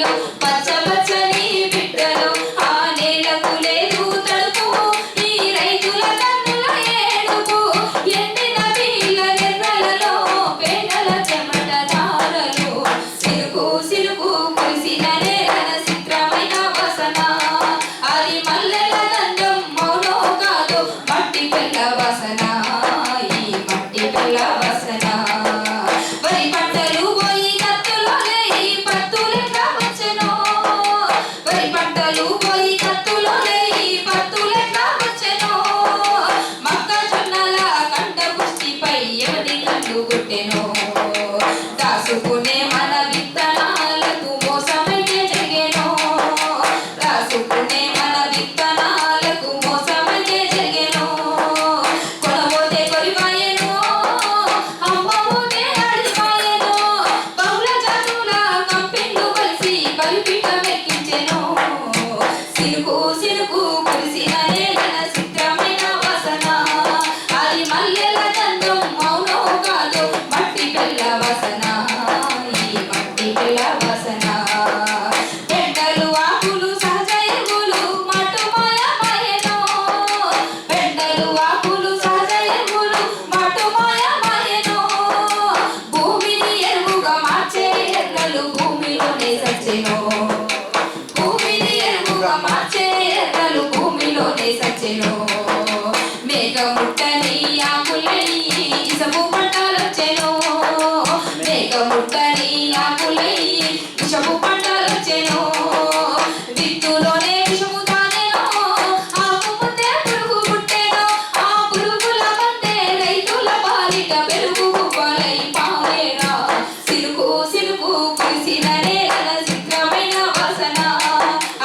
భూమిలో పచ్చ పచ్చని బిడ్డలు ఆ నేలకు లేదు తడుపు ఈ రైతుల కన్నుల ఏడుపు ఎండిన వీళ్ళ నెర్రలలో పేదల చెమట దారలు సిరుకు సిరుకు కురిసిన నేలన చిత్రమైన వాసన అది మల్లెల గంధం మౌనో కాదు మట్టి పిల్ల వాసన ఈ మట్టి పిల్ల వాసన వరి పంటలు పోయి కత్తులో లేయి పత్తులెట్లా వచ్చెనో వరి పంటలు పోయి కత్తులో లేయి పత్తులెట్లా వచ్చెనో మొక్కజొన్నల కంట పుష్టిపై ఎవరి కళ్ళు గుట్టెనో దాసుకునే మన విత్తనాలకు మోసమైతే జరిగేనో దాసుకునే మన విత్తనాలకు మోసమైతే జరిగేనో కొనబోతే కొరిపాయెనో అమ్మబోతే అడిపాయెనో బహుళ జాతుల కంపెనీలు కలిసి బలిపీఠం ఎక్కించెనో సినుకు సినుకు కురిసిన నేలన చిత్రమైన వాసన అది మల్లెల గంధం మౌనో కాదు మట్టి పిల్ల వాసన ఈ మట్టి పిల్ల వాసన పెంటలు ఆకులు సహజ ఎరువులు మట్టు మాయమాయెనో పెంటలు ఆకులు సహజ ఎరువులు మట్టు మాయమాయెనో భూమిని ఎరువుగా మార్చే ఎర్రలు భూమిలోనే సచ్చెనో భూమిని ఎరువుగా మార్చే ఎర్రలు భూమిలోనే సచ్చెనో మేఘముట్టని ఆకులై ఇసపు పంటలొచ్చెనో మేఘముట్టని ఆకులై ఇసపు పంటలొచ్చెనో విత్తులోనే విషము దానెనో ఆకు ముందే పురుగు పుట్టెనో ఆ పురుగుల మందే రైతుల పాలిట పెరుగు గువ్వలై పాయెనా సిలుకు సిలుకు కురిసిన నేలన చిత్రమైన వాసన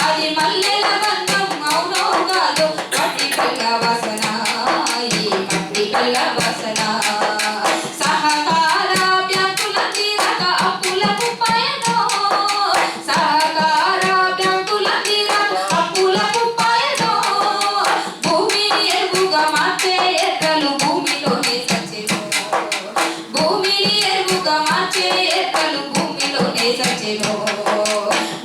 అది మల్లెల గంధం అవునో కాదు మట్టి పిల్ల వాసన ఈ మట్టి పిల్ల వాసన సహకార బ్యాంకుల తీరక అప్పులకు పాయెనో సహకార బ్యాంకుల తీరక అప్పులకు పాయెనో భూమిని ఎరువుగా మార్చే ఎర్రలు భూమిలోనే సచ్చెనో భూమిని ఎరువుగా మార్చే ఎర్రలు భూమిలోనే సచ్చెనో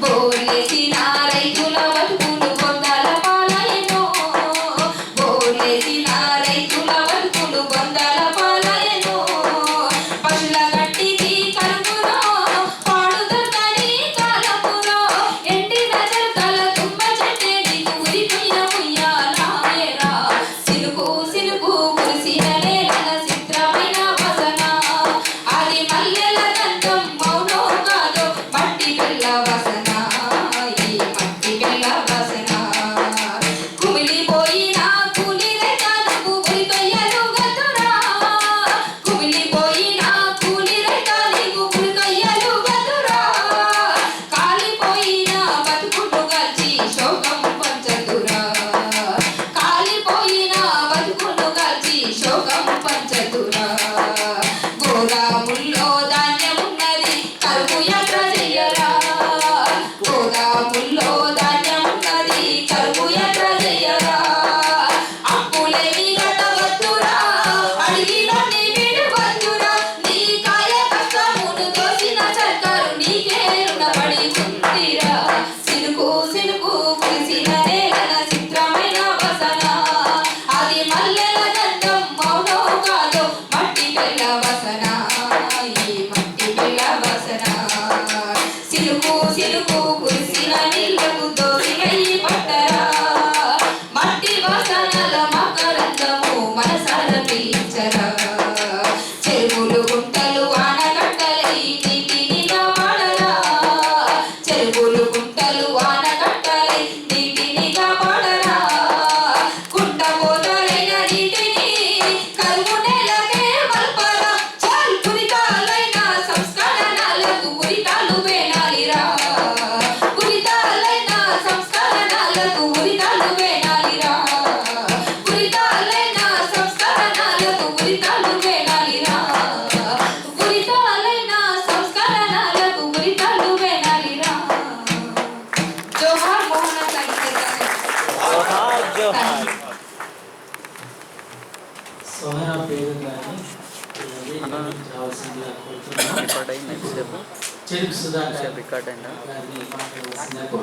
బోర్లేసిన రైతుల బతుకులు బొందల పాలయెనో బోర్లేసిన రైతుల బతుకులు బొందల పాలయెనో పశుల గట్టికి కలుపునో పాడుదొరకని కాలపునో ఎండిన జరకల తుమ్మ చెట్టేది ఊరిపోయిన ఉయ్యాలాయెరా సిలుకు సిలుకు కురిసిన నేలన చిత్రమైన వాసన అది మల్లెల గంధం మౌనో కాదు మట్టి పిల్ల వాసన ఈ మట్టి పిల్ల వాసన కుమిలిపోయిన కూలి రైతాలకు ఉరికొయ్యలు గతురా కుమిలిపోయిన కూలి రైతాలకు ఉరికొయ్యలు గతురా కాలిపోయిన బతుకులు గల్చి శోకం పంచదురా కాలిపోయిన బతుకులు గల్చి శోకం పంచదురా గోదాముల్లో ధాన్యమున్నది కరువు యాత్ర చెయ్యరా గోదాముల్లో ధాన్యమున్నది కరువు యాత్ర చెయ్యరా అప్పులేమి కట్టవద్దురా అడిగినోని విడవద్దురా నీ కాయ కష్టమును దోసిన సర్కారు నీకే రుణపడి ఉందిరా సిలుకు సిలుకు కురిసిన నేలన చిత్రమైన వాసన అది మల్లెల గంధం మౌనో కాదు మట్టి పిల్ల వాసన ఈ మట్టి పిల్ల వాసన సిలుకు సిలుకు కురిసిన నీళ్లకు దోసిగై పట్టరా మట్టి వాసనల మకరందము మనసార పీల్చరా చెరువులు గుంటలు ఆనకట్టలై నీటిని కాపాడరా చెరువులు గుంటలు ఆనకట్టలై నీటిని కాపాడరా కుంటపోతలైన నీటిని కరువు నేలకే మల్పరా చాల్ పురితాలైన సంస్కరణలకు పురితాలు వేనాలిరా పురితాలైన సంస్కరణలకు పురితాలు వేనాలిరా పురితాలైన సంస్కరణలకు పురితాలు వేనాలిరా పురితాలైన సంస్కరణలకు పురితాలు వేనాలిరా జోహార్ మోహన సాహిత్య సోహనా పేరు కానీ రావాల్సిందిగా కోరుతున్నాను. రికార్డ్ అయింది ఎంతసేపు చెరుకు సుధాకర్ రికార్డ్ అయిందా గారిని మాట్లాడవలసిందిగా కోరుతున్నాను.